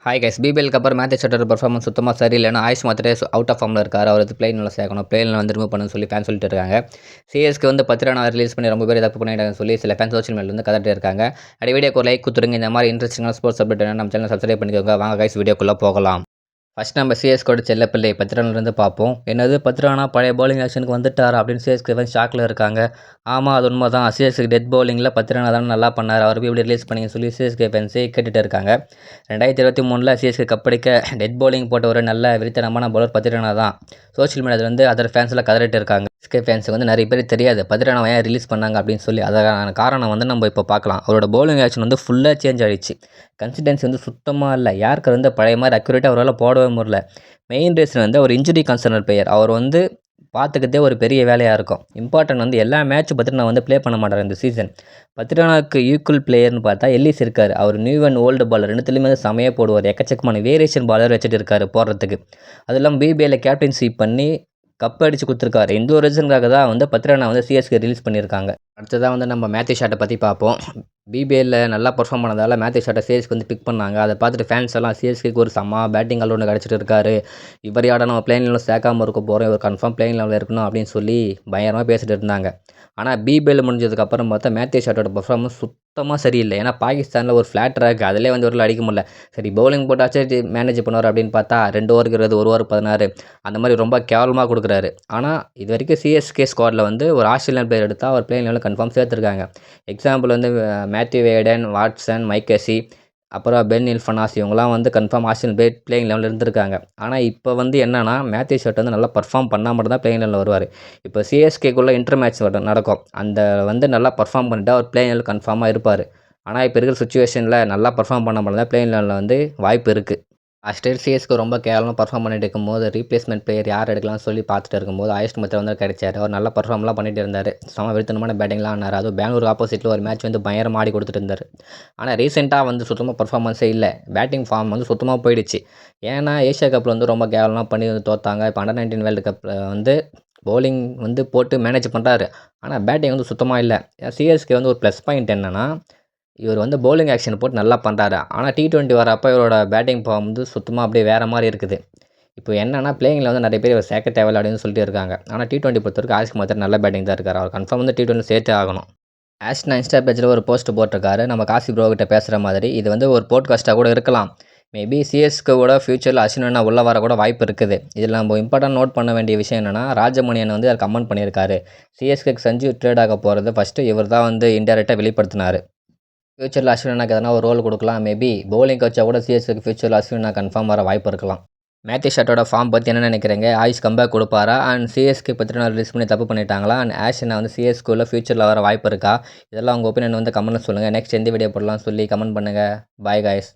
Hi guys பிபிஎல்க்கு அப்புறம் Matthew shutter performance சுத்தமாக சரியில்லைன்னா ஆயுஷ் மாத்திரே அவுட் ஆஃப் ஃபார்மில் இருக்கார். அவர் பிளேனில் சேர்க்கணும், பிளேனில் வந்து ரிமூவ் பண்ணணும்னு சொல்லி ஃபேன் சொல்லிட்டு இருக்காங்க. சிஎஸ்க்கு வந்து 10 ரன் ரிலீஸ் பண்ணி ரொம்ப பேர் தப்பு பண்ணிட்டாங்கன்னு சொல்லி சில ஃபேன் சோஷியல் மீடியாவில் வந்து கதட்டு இருக்காங்க. அப்படி வீடியோக்கு ஒரு லைக் கொடுத்துருங்க. இந்த மாதிரி இன்ட்ரெஸ்டிங்கான ஸ்போர்ட்ஸ் அப்டேட் நம்ம சேனல் சப்ஸ்கிரைப் பண்ணிக்கோங்க. வாங்க கைஸ் வீடியோக்குள்ளே போகலாம். ஃபஸ்ட் நம்ம சிஎஸ்கோட செல்லப்பிள்ளை 10 ரன்லேருந்து பார்ப்போம். என்னது 10 ரன்னா பழைய பவுலிங் ஆக்ஷனுக்கு வந்துட்டார் அப்படின்னு சிஎஸ்கே வந்து ஷாக்கில் இருக்காங்க. ஆமாம், அது உண்மை தான். சிஎஸ்கே டெத் பவுலிங்கில் 10 ரன் தான் நல்லா பண்ணார், அவர் போய் இப்படி ரிலீஸ் பண்ணிங்கன்னு சொல்லி சிஎஸ்கே ஃபேன்ஸே கேட்டுட்டு இருக்காங்க. 2023 சிஎஸ்கே கப்படிக்க டெத் பவுலிங் போட்ட ஒரு நல்ல விரித்தனமான பவுலர் 10 ரன்னா தான். சோஷியல் மீடியாவில் வந்து அதர் ஃபேன்ஸில் கதறிட்டு இருக்காங்க. சிஎஸ்கே ஃபேன்ஸுக்கு வந்து நிறைய பேர் தெரியாது 10 ரன் ஏன் ரிலீஸ் பண்ணாங்க அப்படின்னு சொல்லி. அதற்கான காரணம் வந்து நம்ம இப்போ பார்க்கலாம். அவரோட பவுலிங் ஆக்ஷன் வந்து ஃபுல்லாக சேஞ்ச் ஆகிடுச்சு. கன்சிஸ்டன்சி வந்து சுத்தமாக இல்லை. யாருக்கு வந்து பழைய மாதிரி அக்யூரேட்டாக அவரால் போடவே முடியல. மெயின் ரீசன் வந்து அவர் இன்ஜுரி கன்சர்னர் பிளேயர். அவர் வந்து பார்த்துக்கிட்டே ஒரு பெரிய வேலையாக இருக்கும். இம்பார்ட்டன்ட் வந்து எல்லா மேட்ச்சும் 10 ரன் வந்து ப்ளே பண்ண மாட்டார் இந்த சீசன். 10 ரனுக்கு ஈக்குவல் பிளேயர்னு பார்த்தா எல்லிஸ் இருக்கார். அவர் நியூ அண்ட் ஓல்டு பாலர் ரெண்டுத்துலேயுமே வந்து செமையாக போடுவார். எக்கச்சக்கமான வேரியேஷன் பாலர் வச்சுட்டு இருக்காரு போடுறதுக்கு. அது இல்லாமல் பிபிஎல்ல கேப்டன்ஷிப் பண்ணி கப் அடித்து கொடுத்துருக்காரு. இந்த ஒரு ரீசனுக்காக தான் வந்து 10 ரன்னை வந்து சிஎஸ்கே ரிலீஸ் பண்ணியிருக்காங்க. அடுத்ததாக வந்து நம்ம மேத்யூ ஷாட்டை பற்றி பார்ப்போம். பிபிஎல்ல நல்லா பர்ஃபார்ம் பண்ணதால் மேத்யூ ஷாட்டை சிஎஸ்கே வந்து பிக் பண்ணாங்க. அதை பார்த்துட்டு ஃபேன்ஸ் எல்லாம் சிஎஸ்கேக்கு ஒரு செம்ம பேட்டிங் ஆல் ஒன்று கிடச்சிட்டு இருக்காரு, இவர் யாட நம்ம பிளேயிங் லெவலில் சேர்க்காமல் இருக்க போகிறோம், இவர் கன்ஃபார்ம் பிளேயிங் லெவலில் இருக்கணும் அப்படின்னு சொல்லி பயங்கரமாக பேசிட்டு இருந்தாங்க. ஆனால் பிபிஎல் முடிஞ்சதுக்கப்புறம் பார்த்தா மேத்யூ ஷாட்டோட பர்ஃபார்மன்ஸ் சுத்தமாக சரியில்லை. ஏன்னா பாகிஸ்தானில் ஒரு ஃப்ளாட் ட்ராக், அதிலே வந்து ஒரு அடிக்க முடியல. சரி பவுலிங் போட்டாச்சு மேனேஜ் பண்ணுவார் அப்படின்னு பார்த்தா 2 ஓவருக்கு 20, 1 ஓவர் 16 அந்த மாதிரி ரொம்ப கேவலமாக கொடுக்குறாரு. ஆனால் இது வரைக்கும் சிஎஸ்கே ஸ்குவாடில் வந்து ஒரு ஆஸ்திரேலியன் பிளேயர் எடுத்தால் அவர் பிளேயிங் லெவலில் கன்ஃபார்ம் சேர்த்துருக்காங்க. எக்ஸாம்பிள் வந்து மேத்யூ வேடன், வாட்சன், மைக்கேசி, அப்புறம் பென் இல்ஃபனாஸ், இவங்கலாம் வந்து கன்ஃபார்ம் ஆஸ்திரேலியன் பிளேயிங் லெவலில் இருந்திருக்காங்க. ஆனால் இப்போ வந்து என்னன்னா மேத்யூ ஷாட் வந்து நல்லா பர்ஃபார்ம் பண்ணால் மட்டும் தான் பிளேயிங் லெவலில் வருவார். இப்போ சிஎஸ்கேக்குள்ளே இன்டர் மேட்ச் நடக்கும். அந்த வந்து நல்லா பர்ஃபார்ம் பண்ணிவிட்டு அவர் பிளேயிங் லெவலில் கன்ஃபார்மாக இருப்பார். ஆனால் இப்போ இருக்கிற சுச்சுவேஷனில் நல்லா பர்ஃபார்ம் பண்ண மட்டும் தான் பிளேயிங் லெவலில் வந்து வாய்ப்பு இருக்குது. ஃபஸ்ட்டு சிஎஸ்கே ரொம்ப கேவலமாக பர்ஃபார்ம் பண்ணிட்டு இருக்கும்போது ரீப்ளேஸ்மெண்ட் பிளேயர் யார் எடுக்கலாம்னு சொல்லி பார்த்துட்டு இருக்கும்போது ஆயுஷ் மாத்திரா வந்து கிடைச்சார். அவர் நல்லா பர்ஃபார்ம்லாம் பண்ணிட்டு இருந்தார். செம வெறித்தனமான பேட்டிங்லாம் ஆனார். அதுவும் பெங்களூர் ஆப்போசிட்டில் ஒரு மேட்ச் வந்து பயங்கரமாக ஆடி கொடுத்துட்டு இருந்தார். ஆனால் ரீசெண்டாக வந்து சுத்தமாக பர்ஃபார்மன்ஸே இல்லை. பேட்டிங் ஃபார்ம் வந்து சுத்தமாக போயிடுச்சு. ஏன்னா ஏஷியா கப்பில் வந்து ரொம்ப கேவலமாக பண்ணி வந்து தோத்தாங்க. இப்போ அண்டர்-19 வேர்ல்டு கப்பில் வந்து பவுலிங் வந்து போட்டு மேனேஜ் பண்ணுறாரு. ஆனால் பேட்டிங் வந்து சுத்தமாக இல்லை. சிஎஸ்கே வந்து ஒரு ப்ளஸ் பாயிண்ட் என்னென்னா இவர் வந்து பவுலிங் ஆக்ஷன் போட்டு நல்லா பண்ணுறாரு. ஆனால் T20 வரப்போ இவரோட பேட்டிங் ஃபார்ம் வந்து சுத்தமாக அப்படியே வேறு மாதிரி இருக்குது. இப்போ என்னென்னா பிளேயிங்கில் வந்து நிறைய பேர் இவர் சேர்க்க தேவையில்லை அப்படின்னு சொல்லிட்டு இருக்காங்க. ஆனால் T20 பொறுத்தவரைக்கும் ஆயுஷ் மாத்திரம் நல்ல பேட்டிங் தான் இருக்கார். அவர் கன்ஃபார்ம் வந்து T20 சேர்த்தே ஆகணும். ஆஷ்னா இன்ஸ்டா பேஜில் ஒரு போஸ்ட் போட்டிருக்காரு, நம்ம காசி ப்ரோ கிட்ட பேசுகிற மாதிரி. இது வந்து ஒரு போட்காஸ்ட்டாக கூட இருக்கலாம். மேபி சிஎஸ்கேவோட ஃபியூச்சரில் அஸ்வினா உள்ளே வர கூட வாய்ப்பு இருக்குது. இதில் நம்ம இம்பார்ட்டன்ட் நோட் பண்ண வேண்டிய விஷயம் என்னென்னா ராஜமணியன் வந்து அதை கமெண்ட் பண்ணியிருக்காரு. சிஎஸ்கேக்கு சஞ்சு ட்ரேட் ஆக போகிறது ஃபஸ்ட்டு இவர் தான் வந்து இன்டெரக்டாக வெளிப்படுத்தினார். ஃபியூச்சரில் அஸ்வினாக்கு எதனா ஒரு ரோல் கொடுக்கலாம். மேபி பவுலிங் கோச்சா கூட சிஎஸ்கேக்கு ஃபியூச்சரில் அஸ்வினா கன்ஃபார்ம் வர வாய்ப்பு இருக்கலாம். மேத்யூ ஷாட்டோட ஃபார்ம் பற்றி என்ன நினைக்கிறீங்க? ஆயுஷ் கம்பேக் கொடுப்பாரா? அண்ட் சிஎஸ்கே 10 ரன் ரிலீஸ் பண்ணி தப்பு பண்ணிட்டாங்களா? அண்ட் ஆஷ்னா வந்து சிஎஸ்கேவில் ஃபியூச்சரில் வர வாய்ப்பு இருக்கா? இதெல்லாம் உங்கள் ஒப்பீனியன் வந்து கமெண்ட்டில் சொல்லுங்கள். நெக்ஸ்ட் எந்த வீடியோ போடலாம்னு சொல்லி கமெண்ட் பண்ணுங்கள். Bye guys.